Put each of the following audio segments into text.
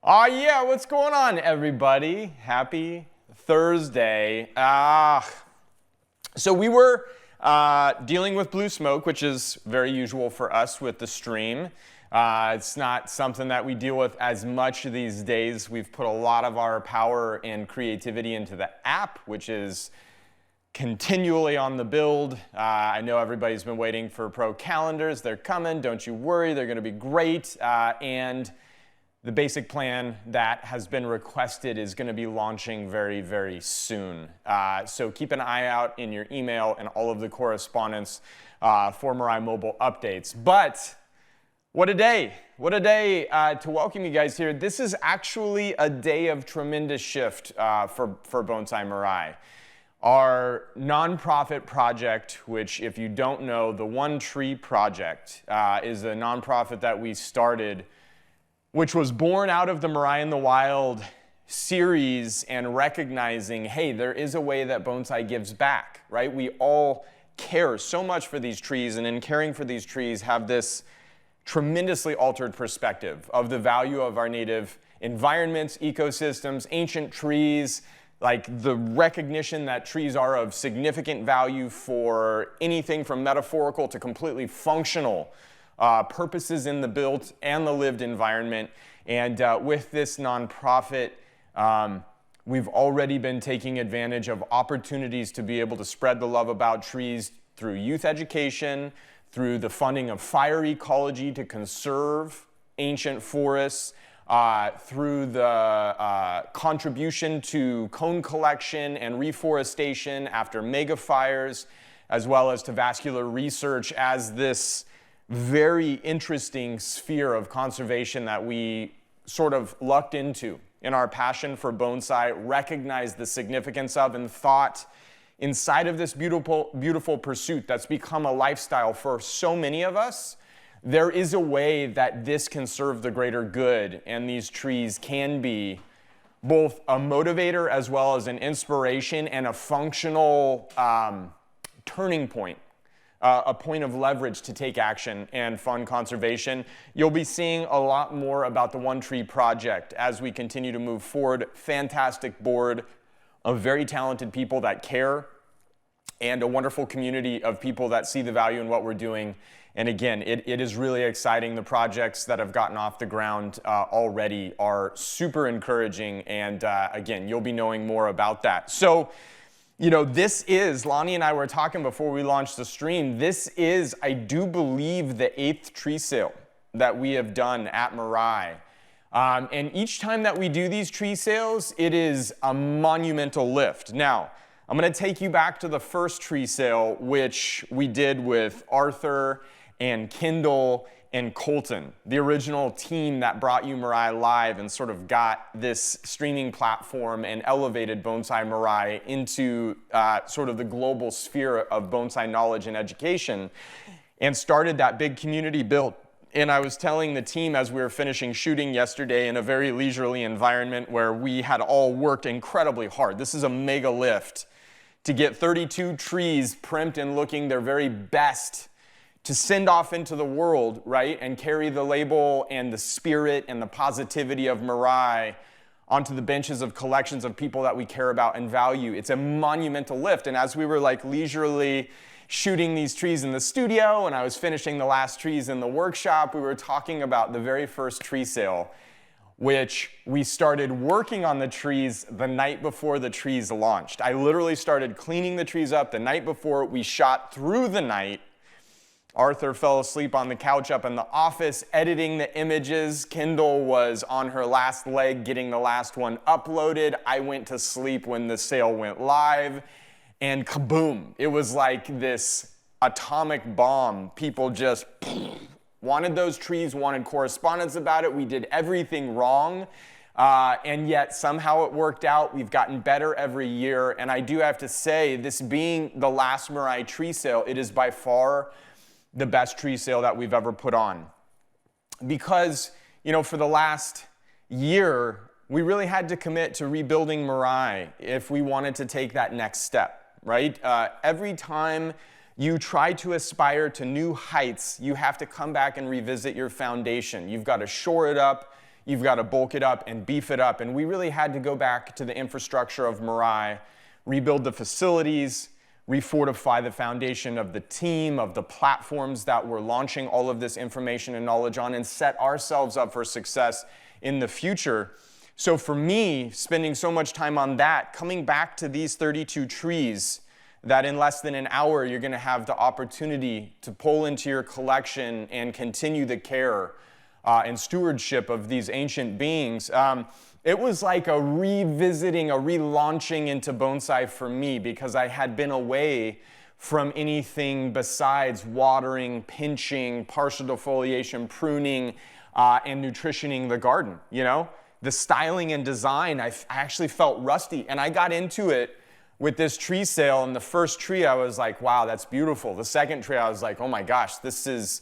Yeah, what's going on, everybody? Happy Thursday. So we were dealing with blue smoke, which is very usual for us with the stream. It's not something that we deal with as much these days. We've put a lot of our power and creativity into the app, which is continually on the build. I know everybody's been waiting for pro calendars. They're coming. Don't you worry. They're going to be great. And the basic plan that has been requested is going to be launching very, very soon. So keep an eye out in your email and all of the correspondence for Mirai mobile updates. But what a day. What a day to welcome you guys here. This is actually a day of tremendous shift for Bonsai Mirai. Our nonprofit project, which if you don't know, the One Tree Project is a nonprofit that we started, which was born out of the Mirai in the Wild series and recognizing, hey, there is a way that bonsai gives back, right? We all care so much for these trees, and in caring for these trees have this tremendously altered perspective of the value of our native environments, ecosystems, ancient trees, like the recognition that trees are of significant value for anything from metaphorical to completely functional purposes in the built and the lived environment. And with this nonprofit, we've already been taking advantage of opportunities to be able to spread the love about trees through youth education, through the funding of fire ecology to conserve ancient forests, through the contribution to cone collection and reforestation after mega fires, as well as to vascular research as this very interesting sphere of conservation that we sort of lucked into in our passion for bonsai, recognized the significance of, and thought inside of this beautiful pursuit that's become a lifestyle for so many of us, there is a way that this can serve the greater good, and these trees can be both a motivator as well as an inspiration and a functional turning point. A point of leverage to take action and fund conservation. You'll be seeing a lot more about the One Tree Project as we continue to move forward. Fantastic board of very talented people that care, and a wonderful community of people that see the value in what we're doing. And again, it is really exciting. The projects that have gotten off the ground already are super encouraging, and again, you'll be knowing more about that. So, you know, this is, Lonnie and I were talking before we launched the stream, this is, I do believe, the 8th tree sale that we have done at Mirai. And each time that we do these tree sales, it is a monumental lift. Now, I'm going to take you back to the first tree sale, which we did with Arthur and Kendall and Colton, the original team that brought you Mirai live and sort of got this streaming platform and elevated Bonsai Mirai into sort of the global sphere of bonsai knowledge and education, and started that big community build. And I was telling the team as we were finishing shooting yesterday in a very leisurely environment where we had all worked incredibly hard. This is a mega lift to get 32 trees primed and looking their very best to send off into the world, right, and carry the label and the spirit and the positivity of Mirai onto the benches of collections of people that we care about and value. It's a monumental lift. And as we were like leisurely shooting these trees in the studio, and I was finishing the last trees in the workshop, we were talking about the very first tree sale, which we started working on the trees the night before the trees launched. I literally started cleaning the trees up the night before. We shot through the night. Arthur fell asleep on the couch up in the office editing the images. Kendall was on her last leg getting the last one uploaded. I went to sleep when the sale went live, and kaboom. It was like this atomic bomb. People just wanted those trees, wanted correspondence about it. We did everything wrong, and yet somehow it worked out. We've gotten better every year, and I do have to say, this being the last Mirai tree sale, it is by far the best tree sale that we've ever put on. Because, you know, for the last year, we really had to commit to rebuilding Mirai if we wanted to take that next step, right? Every time you try to aspire to new heights, you have to come back and revisit your foundation. You've got to shore it up. you've got to bulk it up and beef it up. And we really had to go back to the infrastructure of Mirai, rebuild the facilities, refortify the foundation of the team, of the platforms that we're launching all of this information and knowledge on, and set ourselves up for success in the future. So for me, spending so much time on that, coming back to these 32 trees that in less than an hour you're going to have the opportunity to pull into your collection and continue the care and stewardship of these ancient beings. It was like a revisiting, a relaunching into bonsai for me, because I had been away from anything besides watering, pinching, partial defoliation, pruning, and nutritioning the garden. You know, the styling and design, I actually felt rusty, and I got into it with this tree sale. And the first tree, I was like, wow, that's beautiful. The second tree, I was like, oh my gosh, these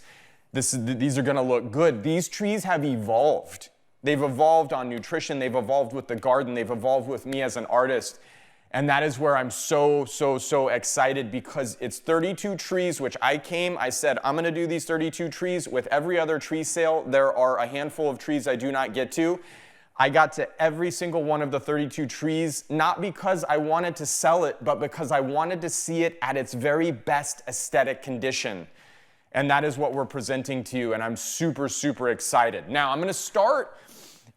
are going to look good. These trees have evolved. They've evolved on nutrition. They've evolved with the garden. They've evolved with me as an artist. And that is where I'm so excited, because it's 32 trees, which I said, I'm going to do these 32 trees. With every other tree sale, there are a handful of trees I do not get to. I got to every single one of the 32 trees, not because I wanted to sell it, but because I wanted to see it at its very best aesthetic condition. And that is what we're presenting to you, and I'm super excited. Now, I'm going to start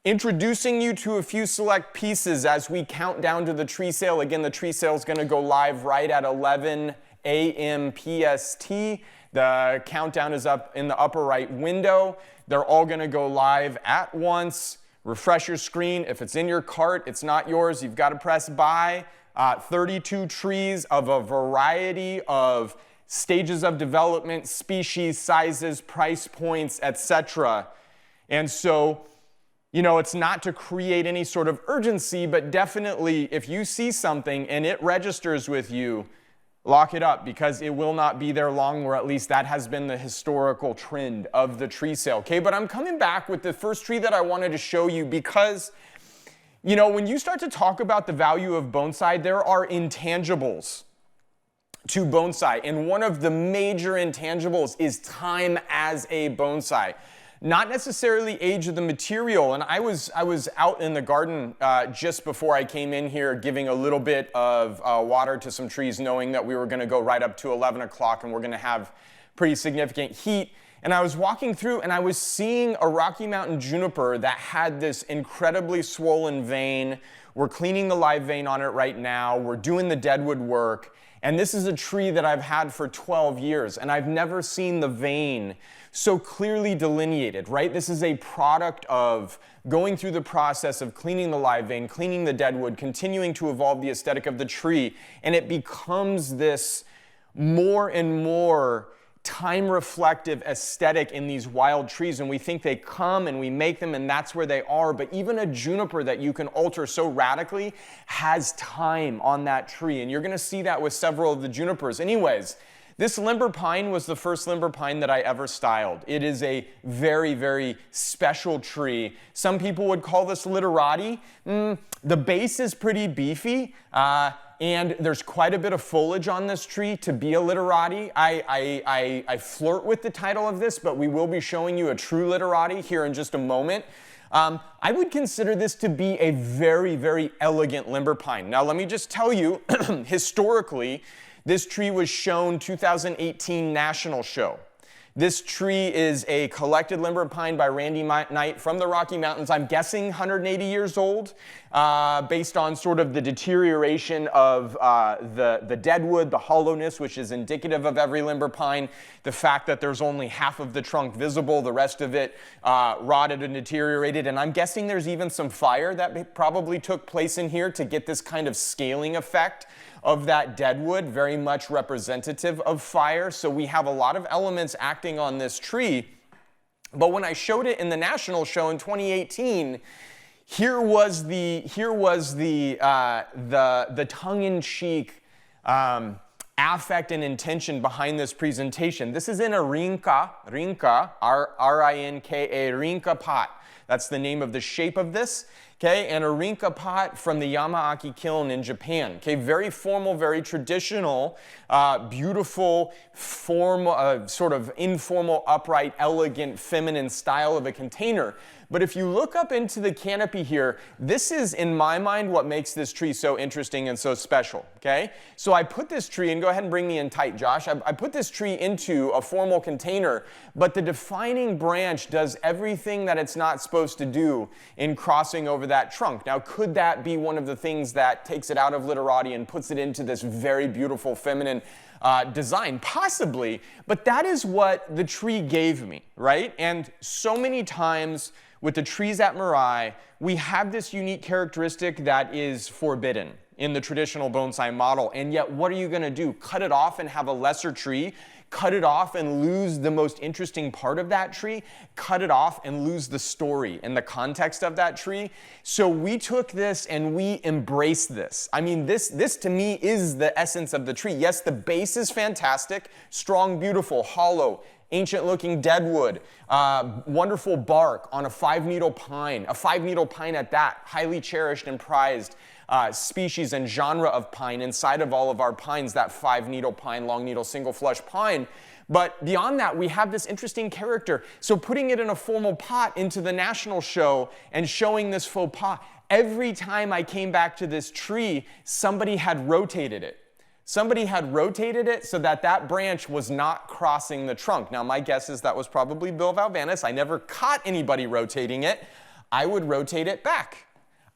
introducing you to a few select pieces as we count down to the tree sale. Again, the tree sale is going to go live right at 11 a.m. PST. The countdown is up in the upper right window. They're all going to go live at once. Refresh your screen. If it's in your cart, it's not yours. You've got to press buy. 32 trees of a variety of stages of development, species, sizes, price points, etc. And so, you know, it's not to create any sort of urgency, but definitely if you see something and it registers with you, lock it up, because it will not be there long, or at least that has been the historical trend of the tree sale. Okay, but I'm coming back with the first tree that I wanted to show you, because, you know, when you start to talk about the value of bonsai, there are intangibles to bonsai. And one of the major intangibles is time as a bonsai. Not necessarily age of the material. And I was out in the garden just before I came in here, giving a little bit of water to some trees, knowing that we were going to go right up to 11 o'clock and we're going to have pretty significant heat. And I was walking through and I was seeing a Rocky Mountain juniper that had this incredibly swollen vein. We're cleaning the live vein on it right now. We're doing the deadwood work. And this is a tree that I've had for 12 years, and I've never seen the vein so clearly delineated, right? This is a product of going through the process of cleaning the live vein, cleaning the deadwood, continuing to evolve the aesthetic of the tree, and it becomes this more and more time-reflective aesthetic in these wild trees, and we think they come and we make them and that's where they are, but even a juniper that you can alter so radically has time on that tree, and you're going to see that with several of the junipers. Anyways, this limber pine was the first limber pine that I ever styled. It is a very special tree. Some people would call this literati. The base is pretty beefy, and there's quite a bit of foliage on this tree to be a literati. I flirt with the title of this, but we will be showing you a true literati here in just a moment. I would consider this to be a very elegant limber pine. Now let me just tell you, historically, this tree was shown 2018 National Show. This tree is a collected limber pine by Randy Knight from the Rocky Mountains. I'm guessing 180 years old, based on sort of the deterioration of the deadwood, the hollowness, which is indicative of every limber pine, the fact that there's only half of the trunk visible, the rest of it rotted and deteriorated, and I'm guessing there's even some fire that probably took place in here to get this kind of scaling effect of that deadwood, very much representative of fire. So we have a lot of elements acting on this tree. But when I showed it in the national show in 2018, here was the tongue-in-cheek affect and intention behind this presentation. This is in a rinka, R-I-N-K-A, rinka pot. That's the name of the shape of this. Okay, and a rinka pot from the Yamaaki kiln in Japan. Okay, very formal, very traditional, beautiful, sort of informal, upright, elegant, feminine style of a container. But if you look up into the canopy here, this is, in my mind, what makes this tree so interesting and so special, okay? So I put this tree, and go ahead and bring me in tight, Josh. I put this tree into a formal container, but the defining branch does everything that it's not supposed to do in crossing over that trunk. Now, could that be one of the things that takes it out of Literati and puts it into this very beautiful feminine design? Possibly, but that is what the tree gave me, right? And so many times with the trees at Mirai, we have this unique characteristic that is forbidden in the traditional bonsai model, and yet what are you going to do? Cut it off and have a lesser tree? Cut it off and lose the most interesting part of that tree? Cut it off and lose the story and the context of that tree? So we took this and we embraced this. I mean, this to me is the essence of the tree. Yes, the base is fantastic, strong, beautiful, hollow, ancient-looking deadwood, wonderful bark on a 5-needle pine, a 5-needle pine at that, highly cherished and prized species and genre of pine inside of all of our pines, that 5-needle pine, long needle, single flush pine. But beyond that, we have this interesting character. So putting it in a formal pot into the national show and showing this faux pas, every time I came back to this tree, somebody had rotated it. Somebody had rotated it so that that branch was not crossing the trunk. Now, my guess is that was probably Bill Valvanis. I never caught anybody rotating it. I would rotate it back.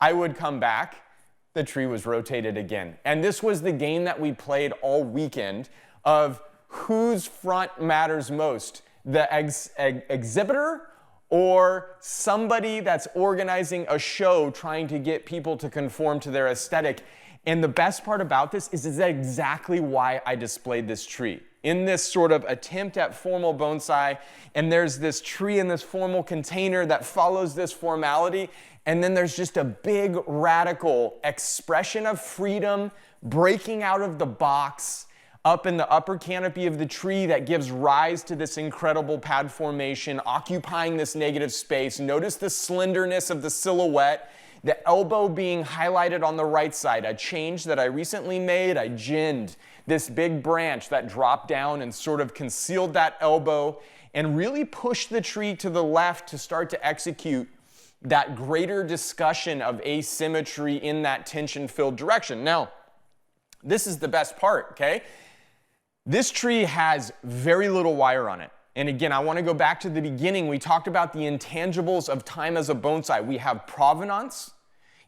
I would come back. The tree was rotated again. And this was the game that we played all weekend of whose front matters most, the exhibitor or somebody that's organizing a show trying to get people to conform to their aesthetic. And the best part about this is exactly why I displayed this tree. In this sort of attempt at formal bonsai, and there's this tree in this formal container that follows this formality, and then there's just a big radical expression of freedom, breaking out of the box, up in the upper canopy of the tree that gives rise to this incredible pad formation, occupying this negative space. Notice the slenderness of the silhouette. The elbow being highlighted on the right side, a change that I recently made. I ginned this big branch that dropped down and sort of concealed that elbow and really pushed the tree to the left to start to execute that greater discussion of asymmetry in that tension-filled direction. Now, this is the best part, okay? This tree has very little wire on it. And again, I want to go back to the beginning. We talked about the intangibles of time as a bonsai. We have provenance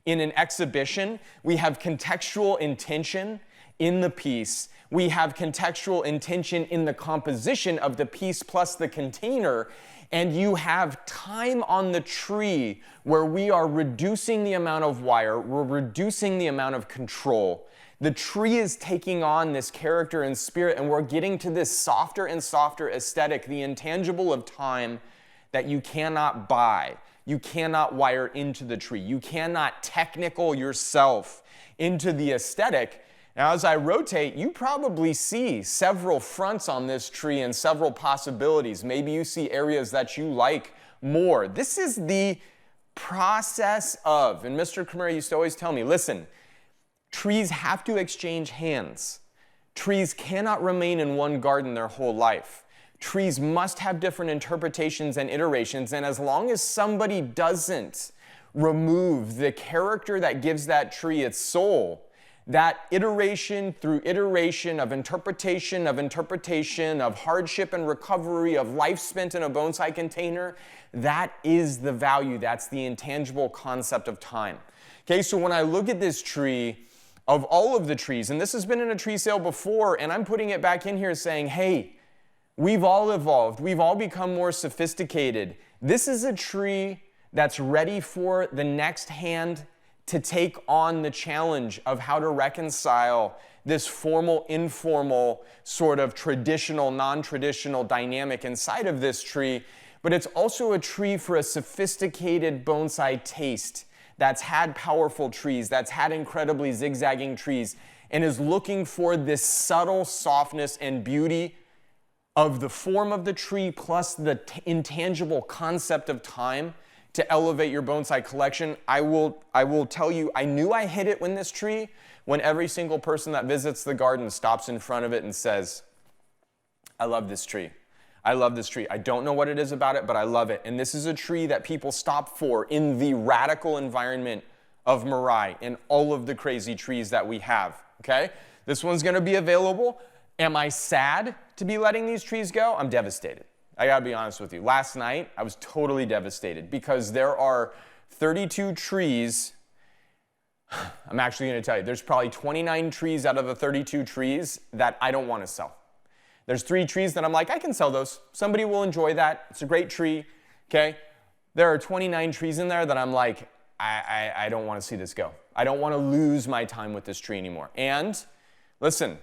in an exhibition. We have contextual intention in the piece. We have contextual intention in the composition of the piece plus the container. And you have time on the tree where we are reducing the amount of wire, we're reducing the amount of control. The tree is taking on this character and spirit, and we're getting to this softer and softer aesthetic, the intangible of time that you cannot buy. You cannot wire into the tree. You cannot technical yourself into the aesthetic. Now, as I rotate, you probably see several fronts on this tree and several possibilities. Maybe you see areas that you like more. This is the process of, and Mr. Kamara used to always tell me, listen, trees have to exchange hands. Trees cannot remain in one garden their whole life. Trees must have different interpretations and iterations, and as long as somebody doesn't remove the character that gives that tree its soul, that iteration through iteration of interpretation, of hardship and recovery, of life spent in a bonsai container, that is the value, that's the intangible concept of time. Okay, so when I look at this tree, of all of the trees, and this has been in a tree sale before, and I'm putting it back in here saying, hey, we've all evolved. We've all become more sophisticated. This is a tree that's ready for the next hand to take on the challenge of how to reconcile this formal, informal, sort of traditional, non-traditional dynamic inside of this tree. But it's also a tree for a sophisticated bonsai taste that's had powerful trees, that's had incredibly zigzagging trees, and is looking for this subtle softness and beauty of the form of the tree plus the intangible concept of time to elevate your bonsai collection. I will tell you, I knew I hit it when this tree, when every single person that visits the garden stops in front of it and says, I love this tree. I love this tree. I don't know what it is about it, but I love it. And this is a tree that people stop for in the radical environment of Mirai and all of the crazy trees that we have, okay? This one's gonna be available. Am I sad to be letting these trees go? I'm devastated. I gotta be honest with you. Last night, I was totally devastated because there are 32 trees. I'm actually gonna tell you, there's probably 29 trees out of the 32 trees that I don't wanna sell. There's 3 trees that I'm like, I can sell those. Somebody will enjoy that. It's a great tree, okay? There are 29 trees in there that I'm like, I don't want to see this go. I don't want to lose my time with this tree anymore. And listen,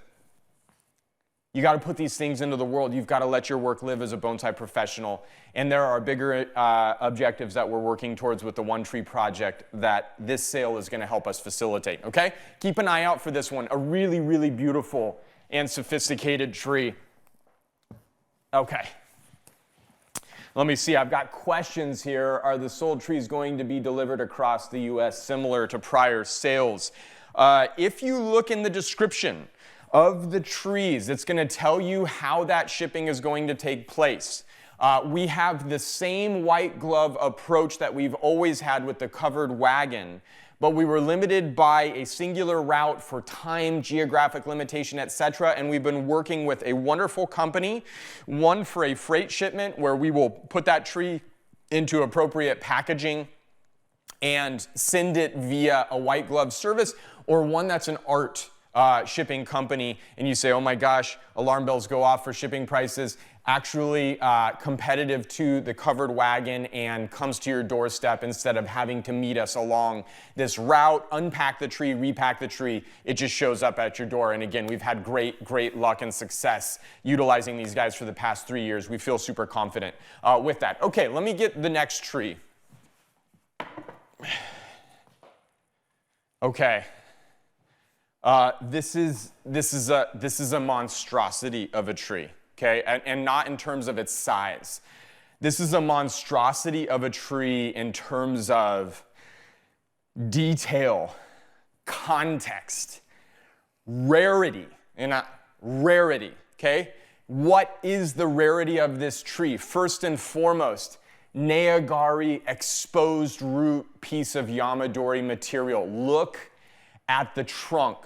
you got to put these things into the world. You've got to let your work live as a bonsai professional. And there are bigger objectives that we're working towards with the One Tree Project that this sale is going to help us facilitate, okay? Keep an eye out for this one. A really, really beautiful and sophisticated tree. Okay. Let me see, I've got questions here. Are the sold trees going to be delivered across the U.S. similar to prior sales? If you look in the description of the trees, it's going to tell you how that shipping is going to take place. We have the same white glove approach that we've always had with the covered wagon, but we were limited by a singular route for time, geographic limitation, etc. And we've been working with a wonderful company, one for a freight shipment where we will put that tree into appropriate packaging and send it via a white glove service, or one that's an art shipping company, and you say, oh my gosh, alarm bells go off for shipping prices, actually competitive to the covered wagon and comes to your doorstep instead of having to meet us along this route, unpack the tree, repack the tree. It just shows up at your door. And again, we've had great luck and success utilizing these guys for the past 3 years. We feel super confident with that. Okay, let me get the next tree. Okay. This is a monstrosity of a tree, okay? And not in terms of its size. This is a monstrosity of a tree in terms of detail, context, rarity, okay? What is the rarity of this tree? First and foremost, Neogari exposed root piece of Yamadori material. Look at the trunk.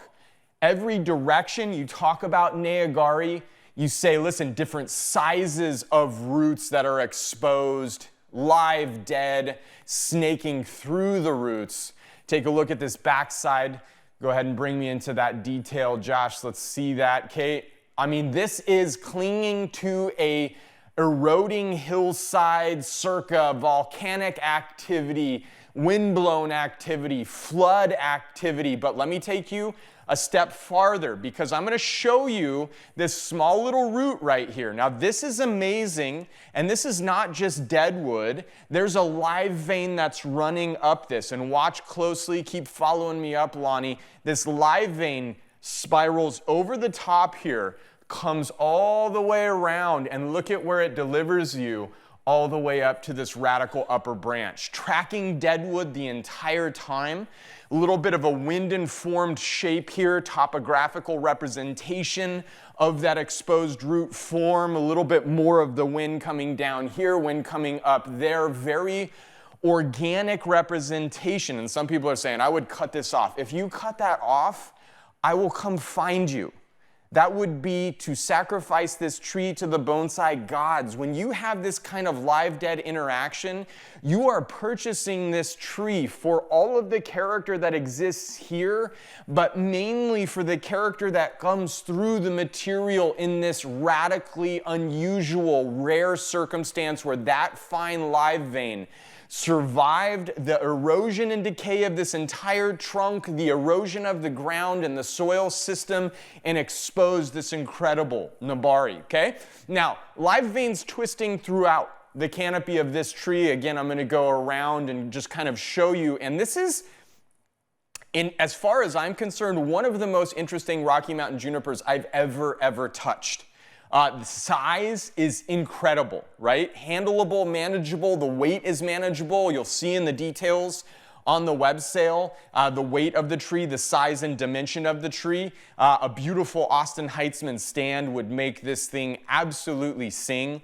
Every direction you talk about Neogari, you say, listen, different sizes of roots that are exposed, live, dead, snaking through the roots. Take a look at this backside. Go ahead and bring me into that detail, Josh. Let's see that, Kate. I mean, this is clinging to a eroding hillside circa volcanic activity, windblown activity, flood activity. But let me take you a step farther because I'm going to show you this small little root right here. Now this is amazing, and this is not just dead wood. There's a live vein that's running up this, and watch closely, keep following me up, Lonnie. This live vein spirals over the top here, comes all the way around, and look at where it delivers you all the way up to this radical upper branch. Tracking deadwood the entire time. A little bit of a wind-informed shape here, topographical representation of that exposed root form. A little bit more of the wind coming down here, wind coming up there. Very organic representation. And some people are saying, I would cut this off. If you cut that off, I will come find you. That would be to sacrifice this tree to the bonsai gods. When you have this kind of live-dead interaction, you are purchasing this tree for all of the character that exists here, but mainly for the character that comes through the material in this radically unusual, rare circumstance where that fine live vein survived the erosion and decay of this entire trunk, the erosion of the ground and the soil system, and exposed this incredible Nabari, okay? Now, live veins twisting throughout the canopy of this tree. Again, I'm going to go around and just kind of show you, and this is, as far as I'm concerned, one of the most interesting Rocky Mountain junipers I've ever touched. The size is incredible, right? Handleable, manageable, the weight is manageable. You'll see in the details on the web sale, the weight of the tree, the size and dimension of the tree. A beautiful Austin Heitzman stand would make this thing absolutely sing.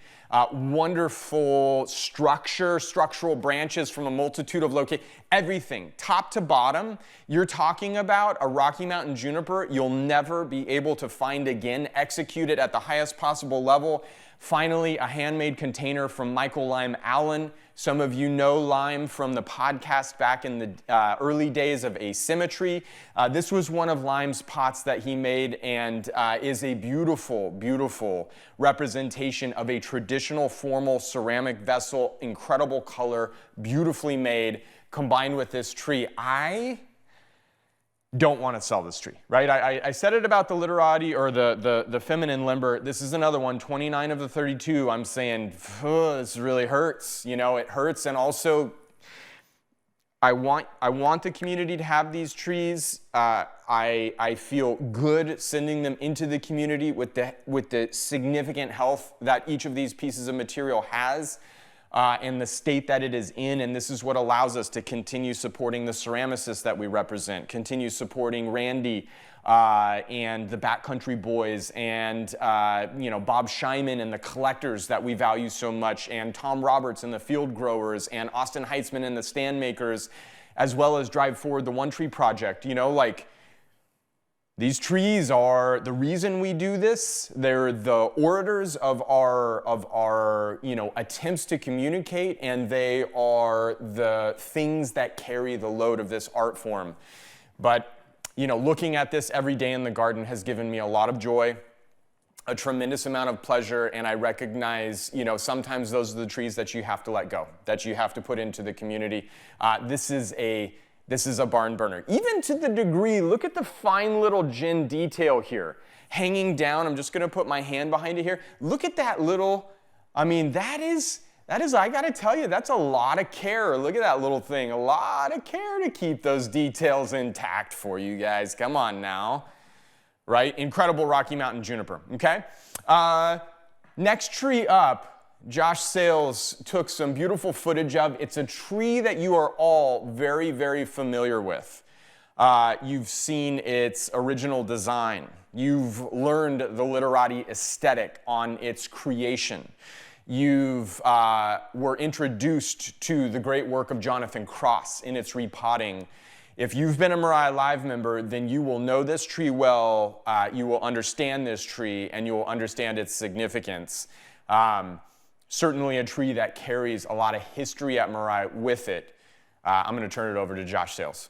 Wonderful structural branches from a multitude of locations, everything, top to bottom. You're talking about a Rocky Mountain juniper you'll never be able to find again, executed at the highest possible level. Finally, a handmade container from Michael Lime Allen. Some of you know Lime from the podcast back in the early days of Asymmetry. This was one of Lime's pots that he made and is a beautiful, beautiful representation of a traditional formal ceramic vessel. Incredible color, beautifully made, combined with this tree. I don't want to sell this tree, right? I said it about the Literati or the feminine limber. This is another one, 29 of the 32. I'm saying, this really hurts. You know, it hurts. And also, I want the community to have these trees. I feel good sending them into the community with the significant health that each of these pieces of material has. And the state that it is in, and this is what allows us to continue supporting the ceramicists that we represent, continue supporting Randy and the Backcountry Boys, and Bob Scheiman and the collectors that we value so much, and Tom Roberts and the field growers, and Austin Heitzman and the stand makers, as well as Drive Forward the One Tree Project. You know, like, these trees are the reason we do this. They're the orators of our attempts to communicate, and they are the things that carry the load of this art form. But looking at this every day in the garden has given me a lot of joy, a tremendous amount of pleasure, and I recognize, sometimes those are the trees that you have to let go, that you have to put into the community. This is a barn burner. Even to the degree, look at the fine little gin detail here. Hanging down, I'm just gonna put my hand behind it here. Look at that little, that is, I gotta tell you, that's a lot of care. Look at that little thing, a lot of care to keep those details intact for you guys. Come on now, right? Incredible Rocky Mountain juniper, okay? Next tree up, Josh Sales took some beautiful footage of. It's a tree that you are all very, very familiar with. You've seen its original design. You've learned the Literati aesthetic on its creation. You've were introduced to the great work of Jonathan Cross in its repotting. If you've been a Mirai Live member, then you will know this tree well. You will understand this tree, and you will understand its significance. Certainly a tree that carries a lot of history at Mirai with it. I'm going to turn it over to Josh Sales.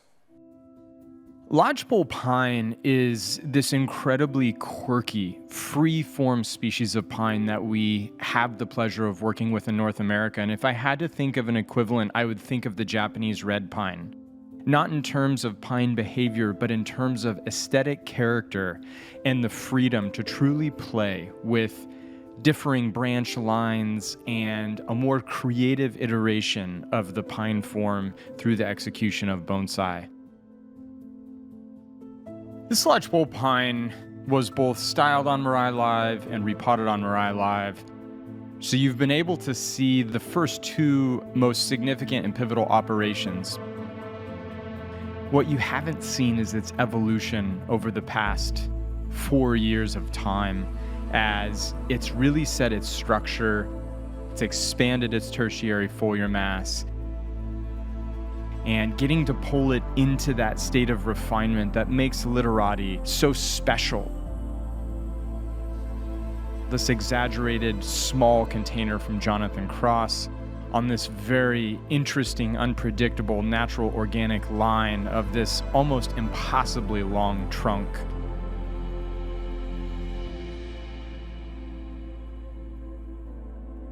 Lodgepole pine is this incredibly quirky, free-form species of pine that we have the pleasure of working with in North America. And if I had to think of an equivalent, I would think of the Japanese red pine. Not in terms of pine behavior, but in terms of aesthetic character and the freedom to truly play with differing branch lines and a more creative iteration of the pine form through the execution of bonsai. This lodgepole pine was both styled on Mirai Live and repotted on Mirai Live. So you've been able to see the first two most significant and pivotal operations. What you haven't seen is its evolution over the past 4 years of time, as it's really set its structure, it's expanded its tertiary foliar mass, and getting to pull it into that state of refinement that makes Literati so special. This exaggerated small container from Jonathan Cross on this very interesting, unpredictable, natural organic line of this almost impossibly long trunk.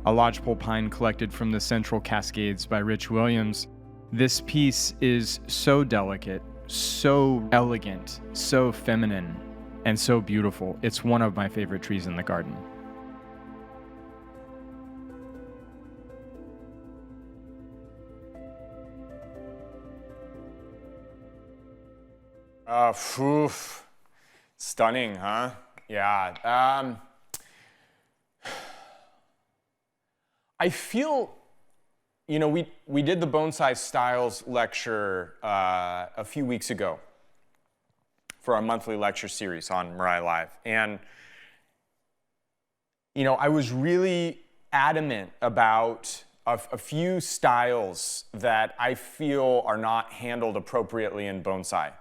A lodgepole pine collected from the Central Cascades by Rich Williams. This piece is so delicate, so elegant, so feminine, and so beautiful. It's one of my favorite trees in the garden. Stunning, huh? Yeah. I feel, we did the Bonsai Styles lecture a few weeks ago for our monthly lecture series on Mirai Live. And, I was really adamant about a few styles that I feel are not handled appropriately in bonsai.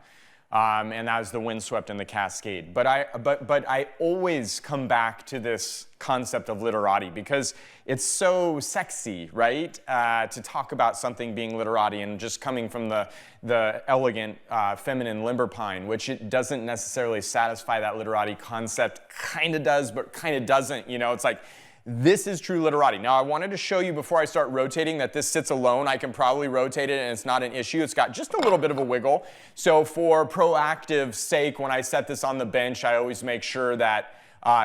And that was the windswept and the cascade. But I always come back to this concept of literati because it's so sexy, right? To talk about something being literati and just coming from the elegant, feminine limber pine, which it doesn't necessarily satisfy that literati concept. Kind of does, but kind of doesn't. It's like, this is true literati. Now, I wanted to show you before I start rotating that this sits alone. I can probably rotate it and it's not an issue. It's got just a little bit of a wiggle. So for proactive sake, when I set this on the bench, I always make sure that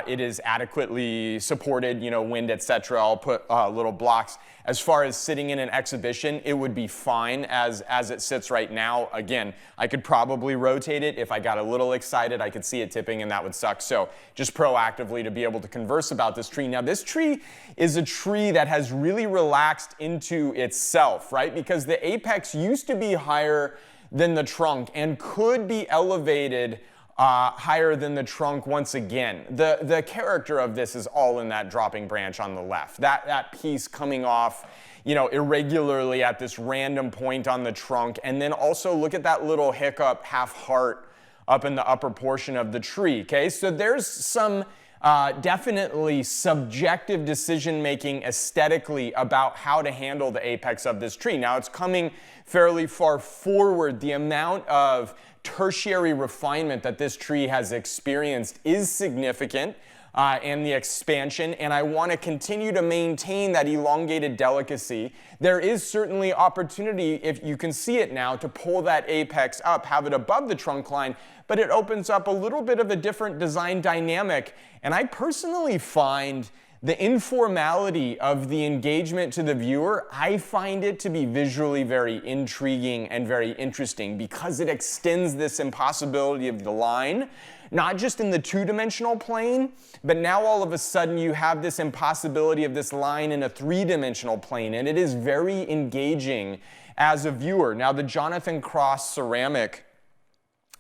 it is adequately supported, wind, etc. I'll put little blocks. As far as sitting in an exhibition, it would be fine as it sits right now. Again, I could probably rotate it. If I got a little excited, I could see it tipping and that would suck. So just proactively to be able to converse about this tree. Now, this tree is a tree that has really relaxed into itself, right? Because the apex used to be higher than the trunk and could be elevated higher than the trunk once again. The character of this is all in that dropping branch on the left. That piece coming off, irregularly at this random point on the trunk. And then also look at that little hiccup, half heart, up in the upper portion of the tree, okay? So there's some definitely subjective decision-making aesthetically about how to handle the apex of this tree. Now, it's coming fairly far forward. The amount of tertiary refinement that this tree has experienced is significant, and the expansion, and I want to continue to maintain that elongated delicacy. There is certainly opportunity, if you can see it now, to pull that apex up, have it above the trunk line, but it opens up a little bit of a different design dynamic, and I personally find the informality of the engagement to the viewer, I find it to be visually very intriguing and very interesting because it extends this impossibility of the line, not just in the two-dimensional plane, but now all of a sudden you have this impossibility of this line in a three-dimensional plane, and it is very engaging as a viewer. Now, the Jonathan Cross ceramic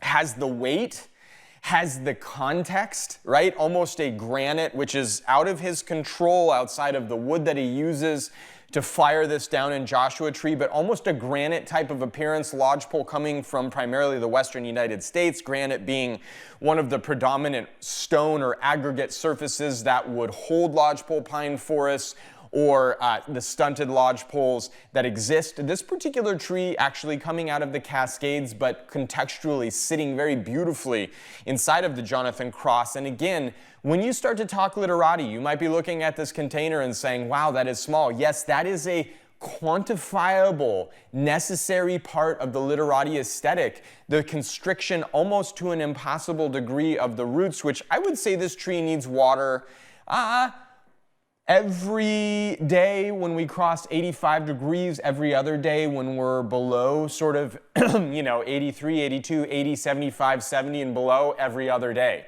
has the weight, has the context, right? Almost a granite, which is out of his control outside of the wood that he uses to fire this down in Joshua Tree, but almost a granite type of appearance. Lodgepole coming from primarily the western United States, granite being one of the predominant stone or aggregate surfaces that would hold lodgepole pine forests, or the stunted lodgepoles that exist. This particular tree actually coming out of the Cascades, but contextually sitting very beautifully inside of the Jonathan Cross. And again, when you start to talk literati, you might be looking at this container and saying, wow, that is small. Yes, that is a quantifiable, necessary part of the literati aesthetic. The constriction almost to an impossible degree of the roots, which I would say this tree needs water every day when we cross 85 degrees, every other day when we're below sort of, 83, 82, 80, 75, 70 and below every other day.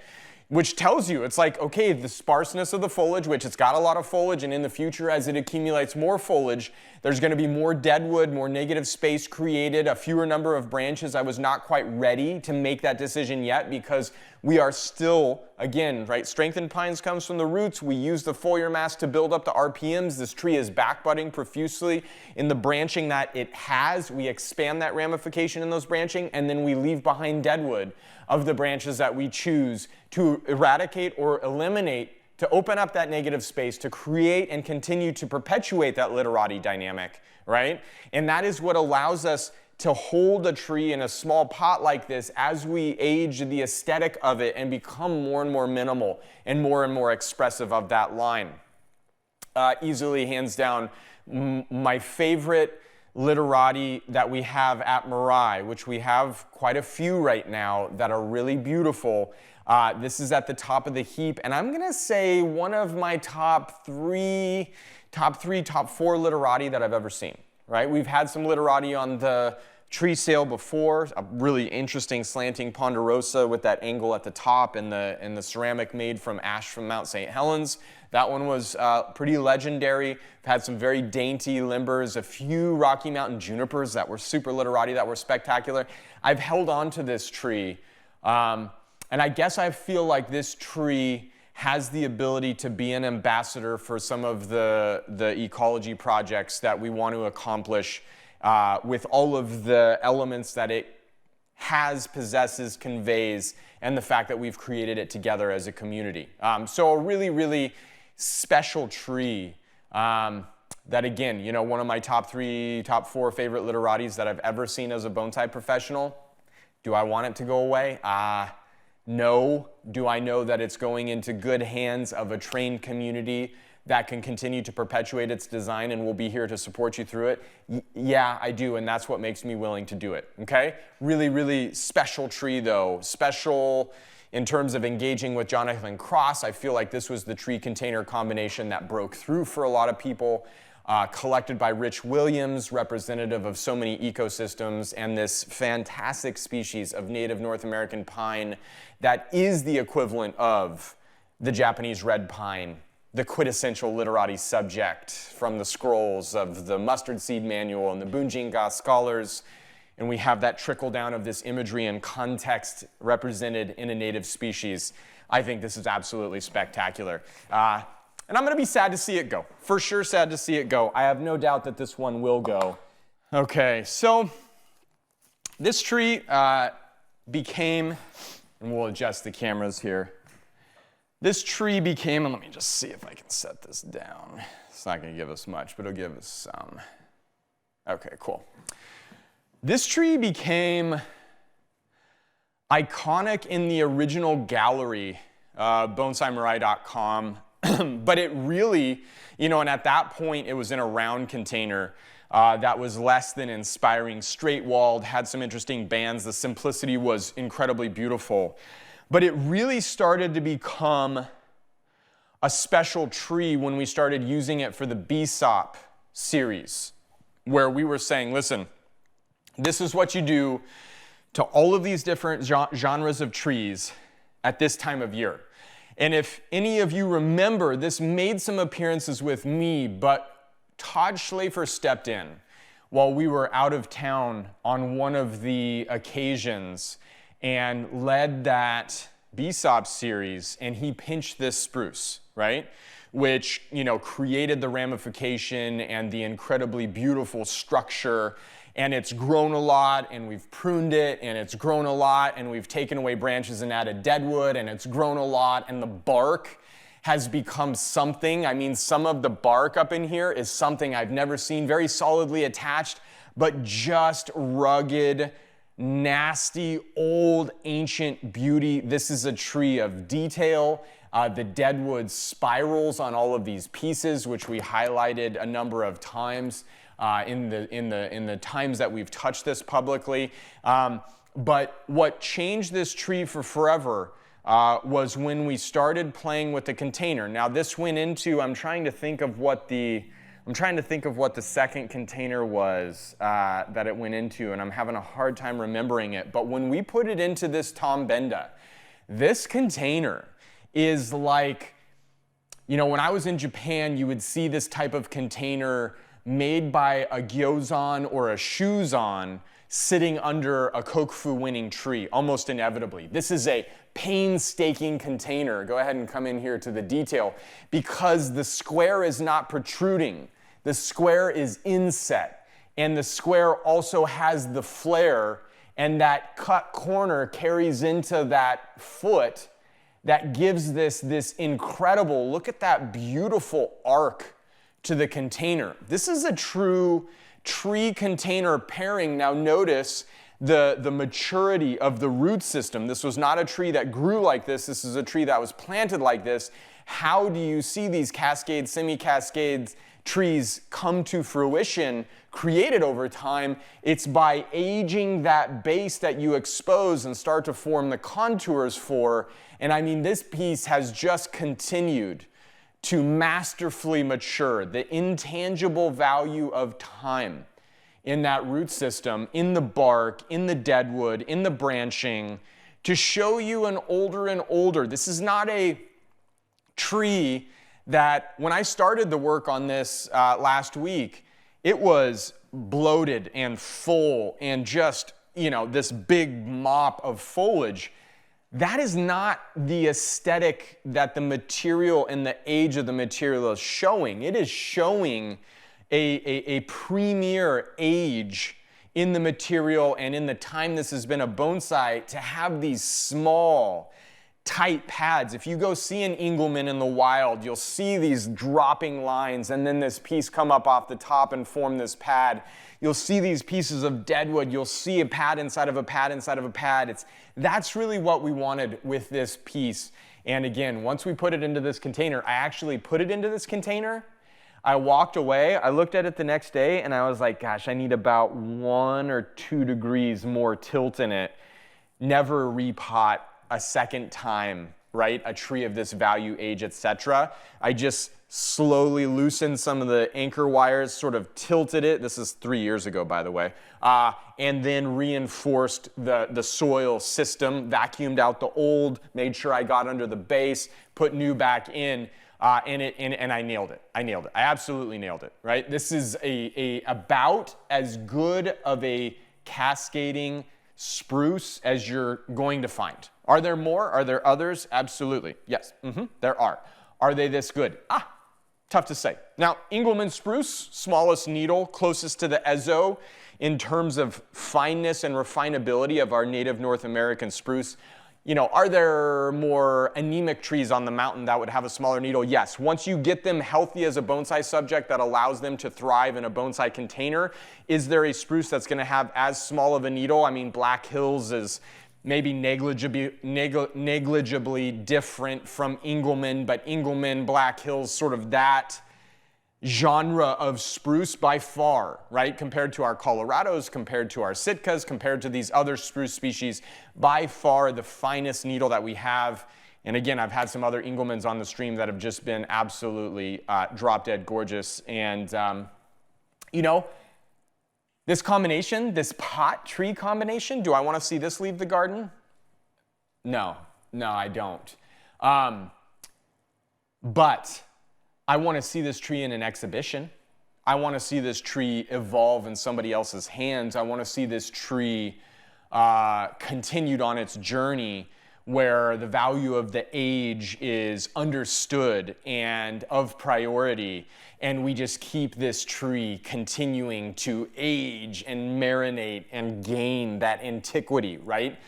Which tells you, it's like, okay, the sparseness of the foliage, which it's got a lot of foliage, and in the future as it accumulates more foliage, there's going to be more deadwood, more negative space created, a fewer number of branches. I was not quite ready to make that decision yet because we are still, again, right, strengthened pines comes from the roots. We use the foliar mass to build up the RPMs. This tree is backbudding profusely in the branching that it has. We expand that ramification in those branching, and then we leave behind deadwood of the branches that we choose to eradicate or eliminate to open up that negative space, to create and continue to perpetuate that literati dynamic, right? And that is what allows us to hold a tree in a small pot like this as we age the aesthetic of it and become more and more minimal and more expressive of that line. Easily, hands down, my favorite literati that we have at Mirai, which we have quite a few right now that are really beautiful. This is at the top of the heap, and I'm gonna say one of my top four literati that I've ever seen, right? We've had some literati on the tree sale before, a really interesting slanting ponderosa with that angle at the top and the ceramic made from ash from Mount St. Helens. That one was pretty legendary. I've had some very dainty limbers, a few Rocky Mountain junipers that were super literati, that were spectacular. I've held on to this tree, and I guess I feel like this tree has the ability to be an ambassador for some of the ecology projects that we want to accomplish with all of the elements that it has, possesses, conveys, and the fact that we've created it together as a community. So a really, really special tree that, again, you know, one of my top 4 favorite literatis that I've ever seen as a bonsai professional. Do I want it to go away? No. Do I know that it's going into good hands of a trained community that can continue to perpetuate its design and will be here to support you through it? Yeah, I do, and that's what makes me willing to do it, okay? Really, really special tree, though. Special in terms of engaging with Jonathan Cross. I feel like this was the tree container combination that broke through for a lot of people. Collected by Rich Williams, representative of so many ecosystems, and this fantastic species of native North American pine that is the equivalent of the Japanese red pine, the quintessential literati subject from the scrolls of the Mustard Seed Manual and the Bunjinga scholars. And we have that trickle down of this imagery and context represented in a native species. I think this is absolutely spectacular. And I'm going to be sad to see it go. For sure sad to see it go. I have no doubt that this one will go. Okay, so this tree became, and we'll adjust the cameras here. This tree became, and let me just see if I can set this down. It's not going to give us much, but it'll give us some. Okay, cool. This tree became iconic in the original gallery, bonsaimirai.com. But it really, you know, and at that point it was in a round container that was less than inspiring, straight-walled, had some interesting bands. The simplicity was incredibly beautiful. But it really started to become a special tree when we started using it for the BSOP series, where we were saying, listen, this is what you do to all of these different genres of trees at this time of year. And if any of you remember, this made some appearances with me, but Todd Schlafer stepped in while we were out of town on one of the occasions and led that BSOP series, and he pinched this spruce, right? Which, you know, created the ramification and the incredibly beautiful structure. And it's grown a lot, and we've pruned it, and it's grown a lot, and we've taken away branches and added deadwood, and it's grown a lot, and the bark has become something. I mean, some of the bark up in here is something I've never seen, very solidly attached, but just rugged, nasty, old, ancient beauty. This is a tree of detail. The deadwood spirals on all of these pieces, which we highlighted a number of times. In the times that we've touched this publicly. But what changed this tree for forever was when we started playing with the container. Now this went into, I'm trying to think of what the second container was that it went into, and I'm having a hard time remembering it. But when we put it into this Tom Benda, this container is like, you know, when I was in Japan, you would see this type of container made by a gyozan or a shuzan sitting under a kokufu winning tree, almost inevitably. This is a painstaking container. Go ahead and come in here to the detail, because the square is not protruding. The square is inset, and the square also has the flare, and that cut corner carries into that foot that gives this incredible, look at that beautiful arc to the container. This is a true tree container pairing. Now notice the maturity of the root system. This was not a tree that grew like this. This is a tree that was planted like this. How do you see these cascades, semi-cascades trees come to fruition, created over time? It's by aging that base that you expose and start to form the contours for. And I mean, this piece has just continued to masterfully mature. The intangible value of time in that root system, in the bark, in the deadwood, in the branching, to show you an older and older. This is not a tree that, when I started the work on this last week, it was bloated and full and just, this big mop of foliage. That is not the aesthetic that the material and the age of the material is showing. It is showing a premier age in the material and in the time this has been a bonsai to have these small, tight pads. If you go see an Engleman in the wild, you'll see these dropping lines and then this piece come up off the top and form this pad. You'll see these pieces of deadwood. You'll see a pad inside of a pad inside of a pad. That's really what we wanted with this piece. And again, once we put it into this container, I actually put it into this container. I walked away, I looked at it the next day, and I was like, gosh, I need about 1 or 2 degrees more tilt in it. Never repot a second time, right? A tree of this value, age, etc. I just slowly loosened some of the anchor wires, sort of tilted it. This is 3 years ago, by the way. And then reinforced the soil system, vacuumed out the old, made sure I got under the base, put new back in. And I nailed it. I absolutely nailed it, right? This is about as good of a cascading spruce as you're going to find. Are there more? Are there others? Absolutely. Yes, there are. Are they this good? Tough to say. Now, Engleman spruce, smallest needle, closest to the Ezo in terms of fineness and refinability of our native North American spruce. Are there more anemic trees on the mountain that would have a smaller needle? Yes. Once you get them healthy as a bonsai subject that allows them to thrive in a bonsai container, is there a spruce that's going to have as small of a needle? I mean, Black Hills is maybe negligibly different from Engleman, but Engleman, Black Hills, sort of that genre of spruce by far, right? Compared to our Colorados, compared to our Sitkas, compared to these other spruce species, by far the finest needle that we have. And again, I've had some other Englemans on the stream that have just been absolutely drop dead gorgeous. And, this combination, this pot tree combination, do I want to see this leave the garden? No, I don't. But I want to see this tree in an exhibition. I want to see this tree evolve in somebody else's hands. I want to see this tree continued on its journey where the value of the age is understood and of priority, and we just keep this tree continuing to age and marinate and gain that antiquity, right?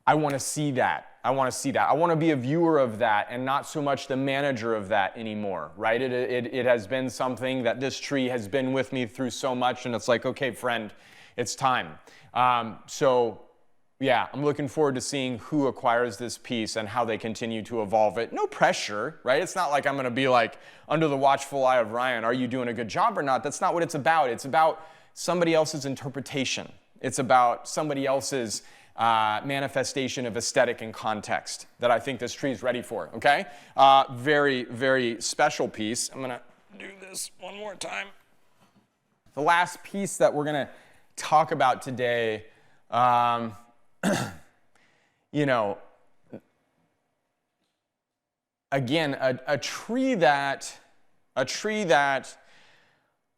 I want to see that. I want to be a viewer of that and not so much the manager of that anymore, right? It has been something that this tree has been with me through so much, and it's like, okay, friend, it's time. Yeah, I'm looking forward to seeing who acquires this piece and how they continue to evolve it. No pressure, right? It's not like I'm going to be like, under the watchful eye of Ryan, are you doing a good job or not? That's not what it's about. It's about somebody else's interpretation. It's about somebody else's manifestation of aesthetic and context that I think this tree is ready for, okay? Very, very special piece. I'm going to do this one more time. The last piece that we're going to talk about today, again, a tree that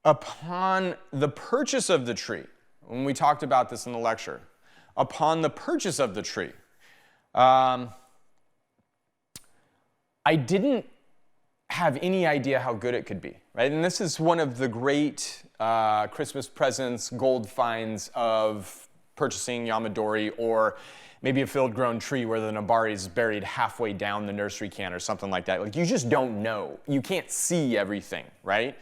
upon the purchase of the tree, when we talked about this in the lecture, upon the purchase of the tree, I didn't have any idea how good it could be, right? And this is one of the great Christmas presents, gold finds of purchasing Yamadori, or maybe a field-grown tree where the Nabari is buried halfway down the nursery can or something like that. Like, you just don't know. You can't see everything, right?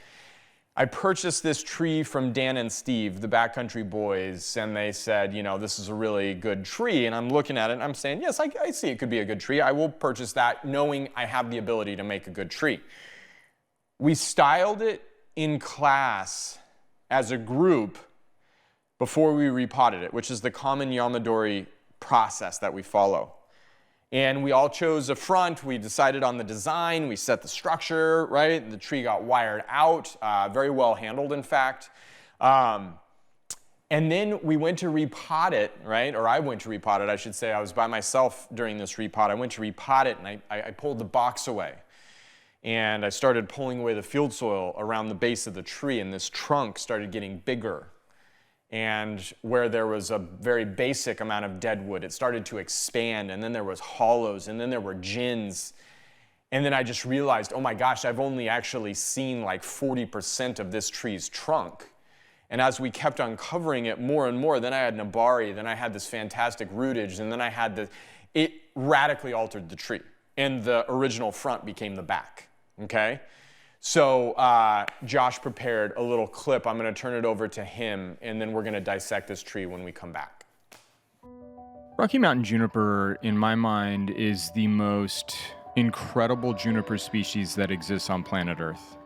I purchased this tree from Dan and Steve, the Backcountry Boys, and they said, this is a really good tree. And I'm looking at it and I'm saying, yes, I see it could be a good tree. I will purchase that knowing I have the ability to make a good tree. We styled it in class as a group before we repotted it, which is the common Yamadori process that we follow. And we all chose a front. We decided on the design. We set the structure, right? The tree got wired out, very well handled, in fact. And then we went to repot it, right? Or I went to repot it, I should say. I was by myself during this repot. I went to repot it, and I pulled the box away. And I started pulling away the field soil around the base of the tree, and this trunk started getting bigger. And where there was a very basic amount of dead wood, it started to expand, and then there was hollows, and then there were gins. And then I just realized, oh my gosh, I've only actually seen like 40% of this tree's trunk. And as we kept uncovering it more and more, then I had nabari, then I had this fantastic rootage, and then I had it radically altered the tree. And the original front became the back, okay? So Josh prepared a little clip. I'm going to turn it over to him, and then we're going to dissect this tree when we come back. Rocky Mountain juniper, in my mind, is the most incredible juniper species that exists on planet Earth.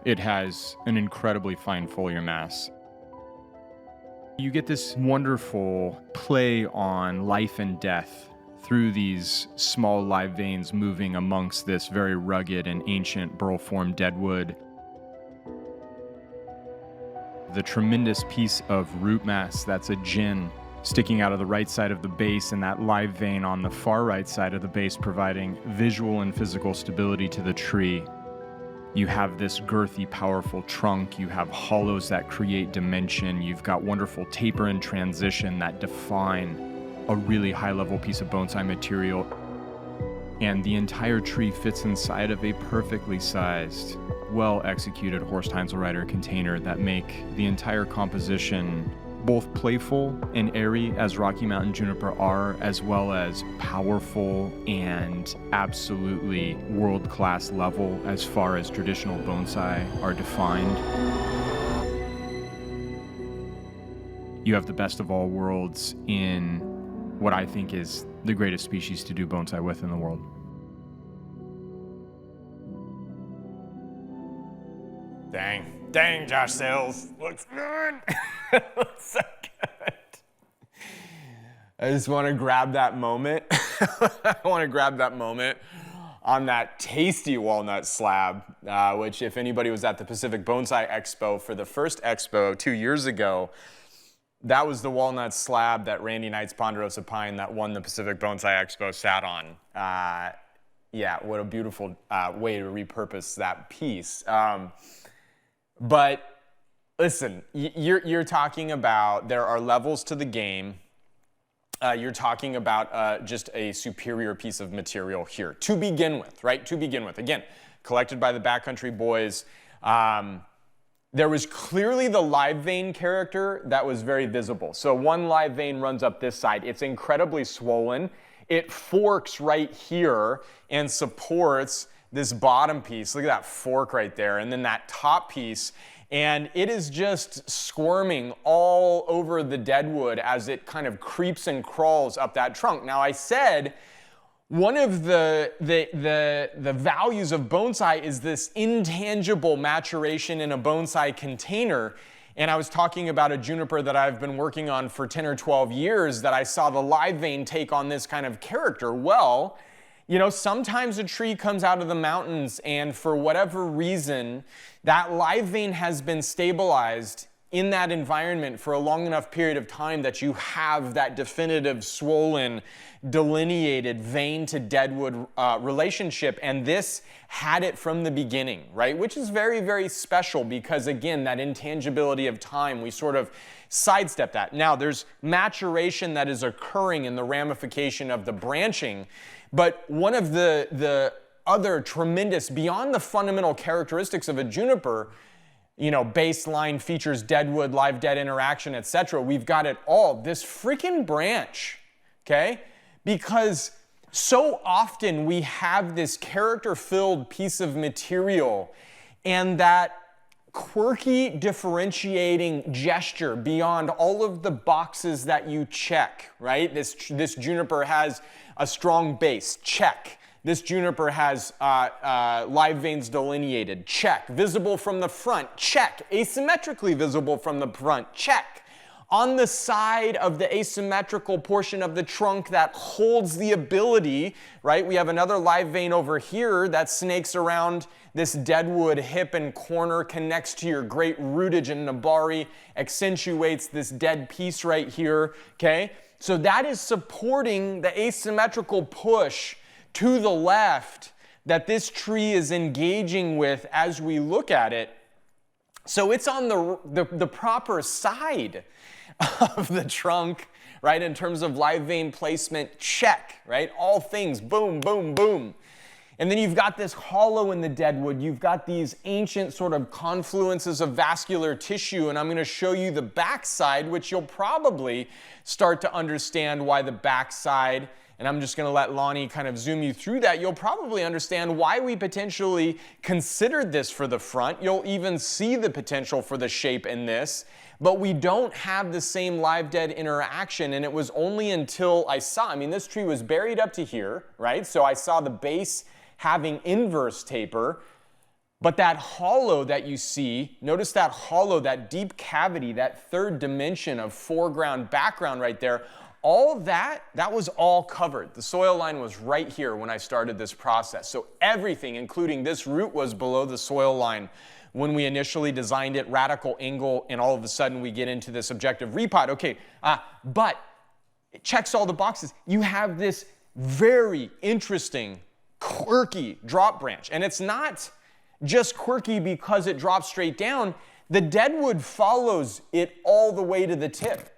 It has an incredibly fine foliar mass. You get this wonderful play on life and death through these small live veins moving amongst this very rugged and ancient burl-formed deadwood. The tremendous piece of root mass that's a gin sticking out of the right side of the base, and that live vein on the far right side of the base providing visual and physical stability to the tree. You have this girthy, powerful trunk. You have hollows that create dimension. You've got wonderful taper and transition that define a really high-level piece of bonsai material. And the entire tree fits inside of a perfectly sized, well-executed Horst Heinzelreiter container that make the entire composition both playful and airy as Rocky Mountain juniper are, as well as powerful and absolutely world-class level as far as traditional bonsai are defined. You have the best of all worlds in what I think is the greatest species to do bonsai with in the world. Dang, Josh Sales. Looks good. Looks so good. I just want to grab that moment. I want to grab that moment on that tasty walnut slab, which if anybody was at the Pacific Bonsai Expo for the first expo 2 years ago, that was the walnut slab that Randy Knight's Ponderosa Pine that won the Pacific Bonsai Expo sat on. Yeah, what a beautiful way to repurpose that piece. But listen, you're talking about there are levels to the game. You're talking about just a superior piece of material here to begin with, right? To begin with. Again, collected by the Backcountry Boys. There was clearly the live vein character that was very visible. So one live vein runs up this side. It's incredibly swollen. It forks right here and supports this bottom piece. Look at that fork right there. And then that top piece. And it is just squirming all over the deadwood as it kind of creeps and crawls up that trunk. Now I said, one of the values of bonsai is this intangible maturation in a bonsai container. And I was talking about a juniper that I've been working on for 10 or 12 years that I saw the live vein take on this kind of character. Well, you know, sometimes a tree comes out of the mountains and for whatever reason, that live vein has been stabilized in that environment for a long enough period of time that you have that definitive swollen, delineated vein to deadwood relationship. And this had it from the beginning, right? Which is very, very special because, again, that intangibility of time, we sort of sidestep that. Now, there's maturation that is occurring in the ramification of the branching, but one of the other tremendous, beyond the fundamental characteristics of a juniper, you know, baseline features deadwood, live dead interaction, etc. We've got it all. This freaking branch, okay? Because so often we have this character-filled piece of material and that quirky differentiating gesture beyond all of the boxes that you check, right? This juniper has a strong base, check. This juniper has live veins delineated, check. Visible from the front, check. Asymmetrically visible from the front, check. on the side of the asymmetrical portion of the trunk that holds the ability, right? We have another live vein over here that snakes around this deadwood hip and corner, connects to your great rootage and nabari, accentuates this dead piece right here, okay? So that is supporting the asymmetrical push to the left that this tree is engaging with as we look at it. So it's on the proper side of the trunk, right? In terms of live vein placement, check, right? All things, boom, boom, boom. And then you've got this hollow in the deadwood. You've got these ancient sort of confluences of vascular tissue, and I'm going to show you the backside, which you'll probably start to understand why the backside, and I'm just going to let Lonnie kind of zoom you through that. You'll probably understand why we potentially considered this for the front. You'll even see the potential for the shape in this, but we don't have the same live-dead interaction, and it was only until I mean, this tree was buried up to here, right? So I saw the base having inverse taper, but that hollow that you see, notice that hollow, that deep cavity, that third dimension of foreground, background right there, all that was all covered. The soil line was right here when I started this process. So everything, including this root, was below the soil line when we initially designed it, radical angle, and all of a sudden we get into this objective repot. Okay, but it checks all the boxes. You have this very interesting, quirky drop branch. And it's not just quirky because it drops straight down. The deadwood follows it all the way to the tip.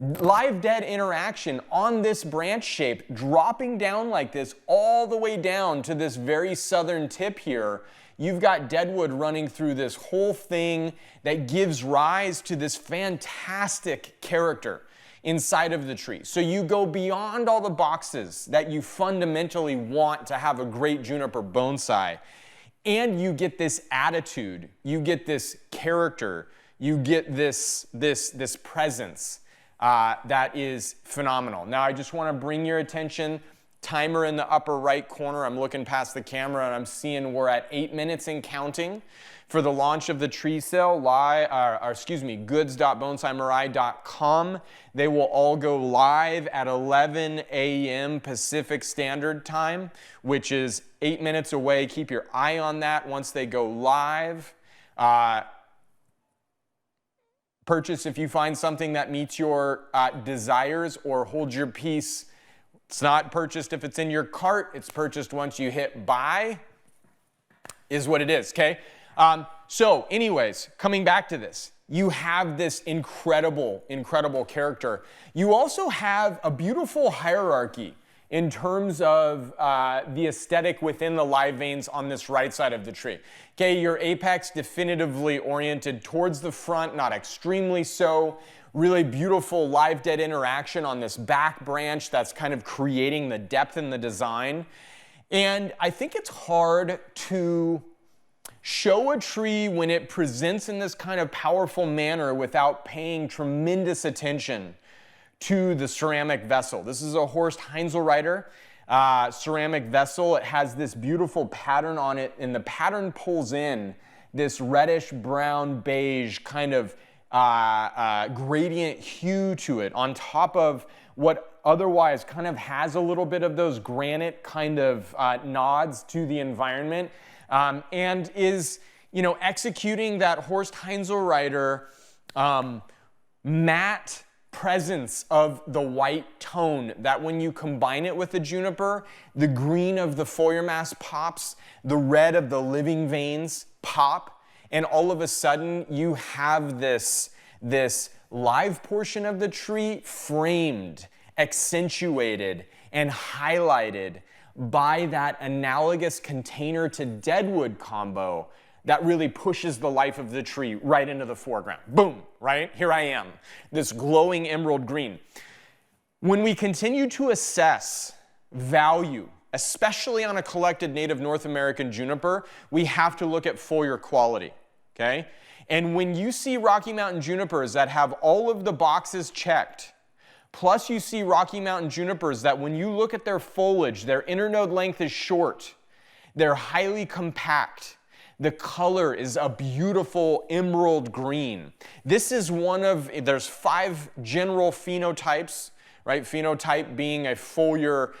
Live dead interaction on this branch shape, dropping down like this all the way down to this very southern tip here. You've got deadwood running through this whole thing that gives rise to this fantastic character inside of the tree. So you go beyond all the boxes that you fundamentally want to have a great juniper bonsai, and you get this attitude, you get this character, you get this presence that is phenomenal. Now I just want to bring your attention, timer in the upper right corner. I'm looking past the camera and I'm seeing we're at 8 minutes and counting for the launch of the tree sale, goods.bonsaimirai.com. They will all go live at 11 a.m. Pacific Standard Time, which is 8 minutes away. Keep your eye on that once they go live. Purchase if you find something that meets your desires, or hold your peace. It's not purchased if it's in your cart. It's purchased once you hit buy, is what it is, okay? So anyways, coming back to this, you have this incredible, incredible character. You also have a beautiful hierarchy in terms of the aesthetic within the live veins on this right side of the tree. Okay, your apex definitively oriented towards the front, not extremely so. Really beautiful live dead interaction on this back branch that's kind of creating the depth in the design. And I think it's hard to show a tree when it presents in this kind of powerful manner without paying tremendous attention to the ceramic vessel. This is a Horst Heinzelreiter ceramic vessel. It has this beautiful pattern on it, and the pattern pulls in this reddish brown beige kind of gradient hue to it on top of what otherwise kind of has a little bit of those granite kind of nods to the environment, and is, executing that Horst Heinzelreiter matte presence of the white tone that when you combine it with the juniper, the green of the foliar mass pops, the red of the living veins pop, and all of a sudden you have this live portion of the tree framed, accentuated, and highlighted by that analogous container to deadwood combo that really pushes the life of the tree right into the foreground. Boom, right? Here I am, this glowing emerald green. When we continue to assess value, especially on a collected native North American juniper, we have to look at foliar quality, okay? And when you see Rocky Mountain junipers that have all of the boxes checked, plus you see Rocky Mountain junipers that when you look at their foliage, their internode length is short, they're highly compact, The color is a beautiful emerald green. This is there's 5 general phenotypes, right? Phenotype being a foliar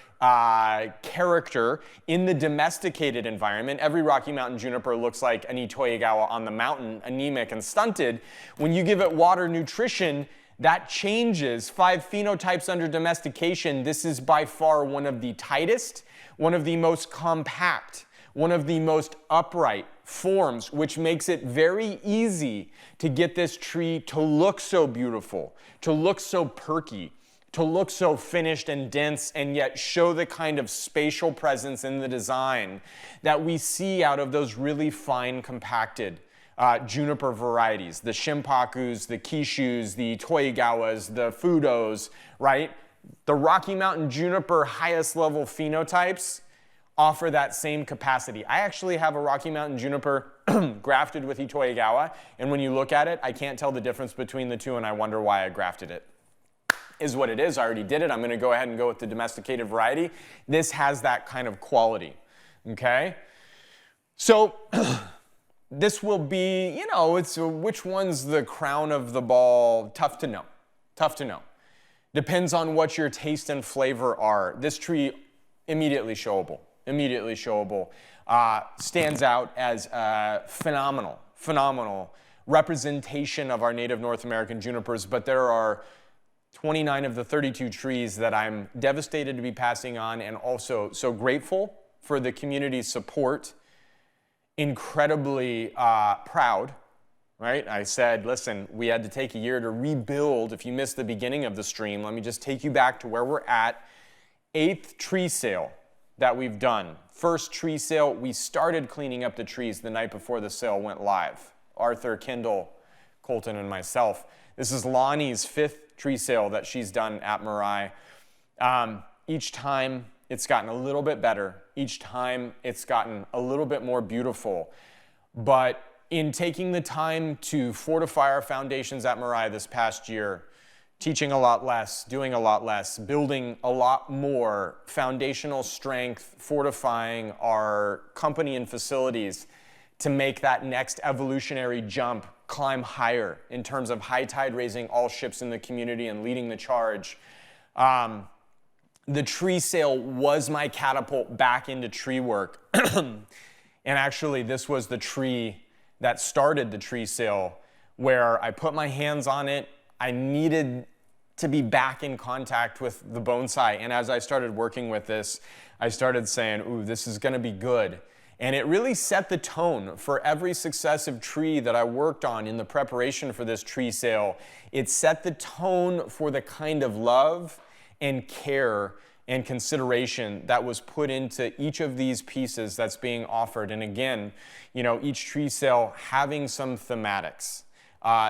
character in the domesticated environment. Every Rocky Mountain juniper looks like an Itoigawa on the mountain, anemic and stunted. When you give it water nutrition, that changes. 5 phenotypes under domestication. This is by far one of the tightest, one of the most compact, one of the most upright forms, which makes it very easy to get this tree to look so beautiful, to look so perky, to look so finished and dense, and yet show the kind of spatial presence in the design that we see out of those really fine compacted juniper varieties, the Shimpakus, the Kishus, the Toigawas, the Fudos, right? The Rocky Mountain juniper highest level phenotypes offer that same capacity. I actually have a Rocky Mountain juniper grafted with Itoigawa, and when you look at it, I can't tell the difference between the two, and I wonder why I grafted it. Is what it is. I already did it. I'm going to go ahead and go with the domesticated variety. This has that kind of quality, okay? So this will be, you know, it's which one's the crown of the ball? Tough to know. Tough to know. Depends on what your taste and flavor are. This tree, immediately showable. Immediately showable. Stands out as a phenomenal representation of our native North American junipers, but there are 29 of the 32 trees that I'm devastated to be passing on, and also so grateful for the community's support. Incredibly proud, right? I said, listen, we had to take a year to rebuild. If you missed the beginning of the stream, let me just take you back to where we're at. 8th tree sale that we've done. First tree sale, we started cleaning up the trees the night before the sale went live. Arthur, Kendall, Colton, and myself. This is Lonnie's 5th tree sale that she's done at Mirai. Each time it's gotten a little bit better. Each time it's gotten a little bit more beautiful. But in taking the time to fortify our foundations at Mirai this past year, teaching a lot less, doing a lot less, building a lot more foundational strength, fortifying our company and facilities to make that next evolutionary jump, climb higher in terms of high tide raising all ships in the community and leading the charge. The tree sale was my catapult back into tree work. And actually, this was the tree that started the tree sale, where I put my hands on it. I needed to be back in contact with the bonsai. And as I started working with this, I started saying, ooh, this is gonna be good. And it really set the tone for every successive tree that I worked on in the preparation for this tree sale. It set the tone for the kind of love and care and consideration that was put into each of these pieces that's being offered. And again, you know, each tree sale having some thematics.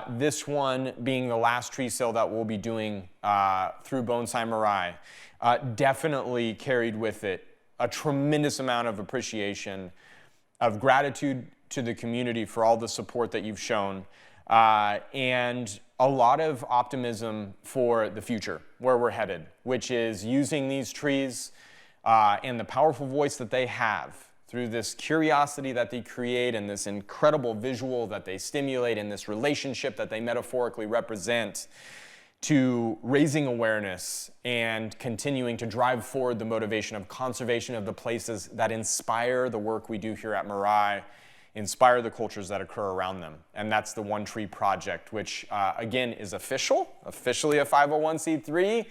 This one being the last tree sale that we'll be doing through Bonsai Mirai, definitely carried with it a tremendous amount of appreciation, of gratitude to the community for all the support that you've shown, and a lot of optimism for the future, where we're headed, which is using these trees and the powerful voice that they have through this curiosity that they create and this incredible visual that they stimulate and this relationship that they metaphorically represent, to raising awareness and continuing to drive forward the motivation of conservation of the places that inspire the work we do here at Mirai, inspire the cultures that occur around them. And that's the One Tree Project, which again is officially a 501c3,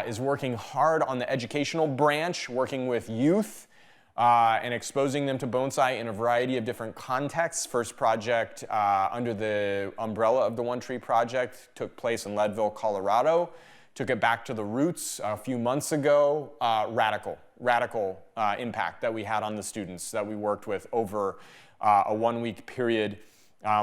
is working hard on the educational branch, working with youth, and exposing them to bonsai in a variety of different contexts. First project under the umbrella of the One Tree Project took place in Leadville, Colorado. Took it back to the roots a few months ago. Radical impact that we had on the students that we worked with over a 1-week period.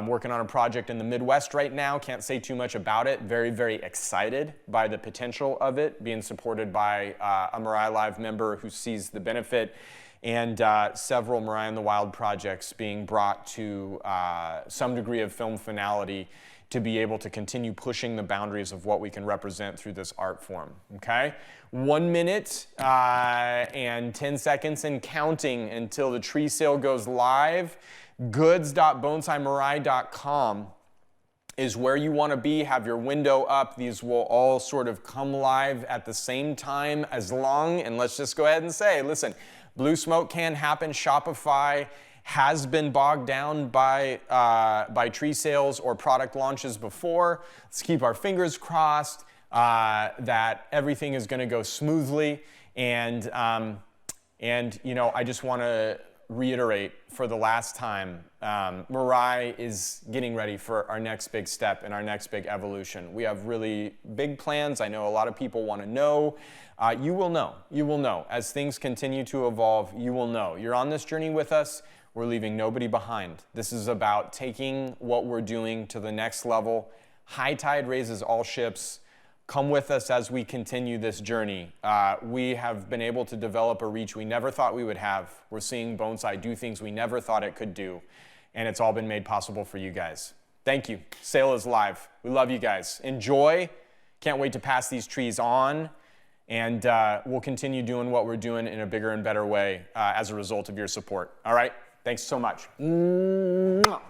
Working on a project in the Midwest right now. Can't say too much about it. Very, very excited by the potential of it, being supported by a Mirai Live member who sees the benefit, and several Mirai in the Wild projects being brought to some degree of film finality to be able to continue pushing the boundaries of what we can represent through this art form, okay? 1 minute and 10 seconds and counting until the tree sale goes live. goods.bonsaimirai.com is where you want to be. Have your window up. These will all sort of come live at the same time, as long, and let's just go ahead and say, listen, Blue Smoke can happen. Shopify has been bogged down by tree sales or product launches before. Let's keep our fingers crossed that everything is going to go smoothly. And you know, I just want to reiterate for the last time, Mirai is getting ready for our next big step and our next big evolution. We have really big plans. I know a lot of people want to know. You will know. You will know. As things continue to evolve, you will know. You're on this journey with us. We're leaving nobody behind. This is about taking what we're doing to the next level. High tide raises all ships. Come with us as we continue this journey. We have been able to develop a reach we never thought we would have. We're seeing bonsai do things we never thought it could do. And it's all been made possible for you guys. Thank you. Sale is live. We love you guys. Enjoy. Can't wait to pass these trees on. And we'll continue doing what we're doing in a bigger and better way as a result of your support. All right? Thanks so much. Mwah.